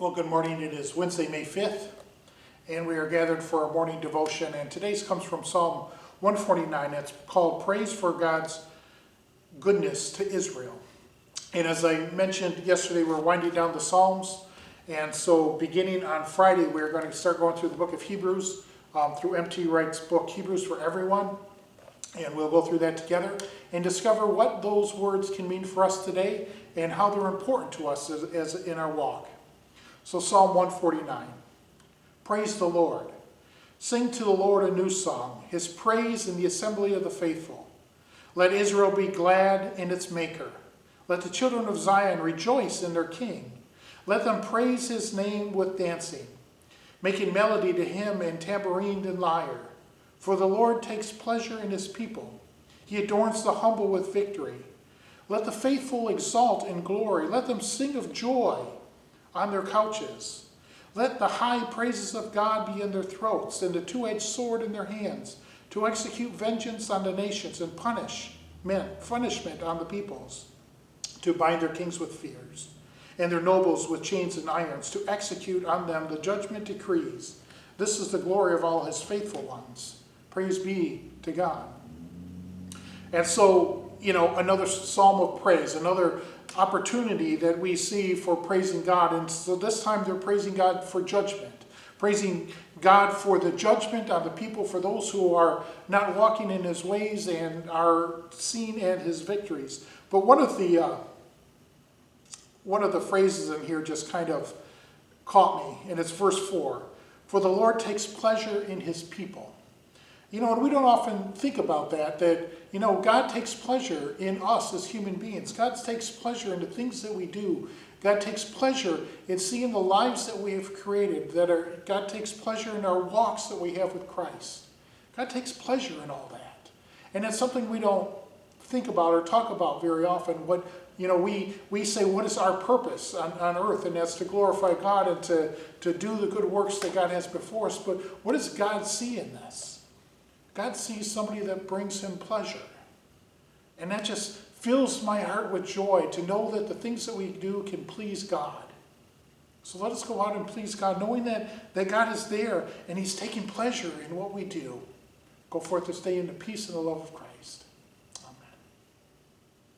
Well, good morning. It is Wednesday, May 5th, and we are gathered for our morning devotion. And today's comes from Psalm 149. It's called Praise for God's Goodness to Israel. And as I mentioned yesterday, we're winding down the Psalms. And so beginning on Friday, we're going to start going through the book of Hebrews, through M.T. Wright's book, Hebrews for Everyone. And we'll go through that together and discover what those words can mean for us today and how they're important to us as in our walk. So Psalm 149, praise the Lord. Sing to the Lord a new song, his praise in the assembly of the faithful. Let Israel be glad in its maker. Let the children of Zion rejoice in their king. Let them praise his name with dancing, making melody to him in tambourine and lyre. For the Lord takes pleasure in his people. He adorns the humble with victory. Let the faithful exult in glory. Let them sing of joy on their couches. Let the high praises of God be in their throats and the two-edged sword in their hands, to execute vengeance on the nations and punishment on the peoples, to bind their kings with fears and their nobles with chains and irons, to execute on them the judgment decrees. This is the glory of all his faithful ones. Praise be to God. And so, another psalm of praise, another opportunity that we see for praising God. And so this time they're praising God for judgment, praising God for the judgment on the people, for those who are not walking in his ways and are seen at his victories. But one of the phrases in here just kind of caught me, and it's verse 4. For the Lord takes pleasure in his people. And we don't often think about that God takes pleasure in us as human beings. God takes pleasure in the things that we do. God takes pleasure in seeing the lives that we have created. God takes pleasure in our walks that we have with Christ. God takes pleasure in all that. And it's something we don't think about or talk about very often. We say, what is our purpose on earth? And that's to glorify God and to do the good works that God has before us. But what does God see in this? God sees somebody that brings him pleasure. And that just fills my heart with joy to know that the things that we do can please God. So let us go out and please God, knowing that God is there and he's taking pleasure in what we do. Go forth this day in the peace and the love of Christ.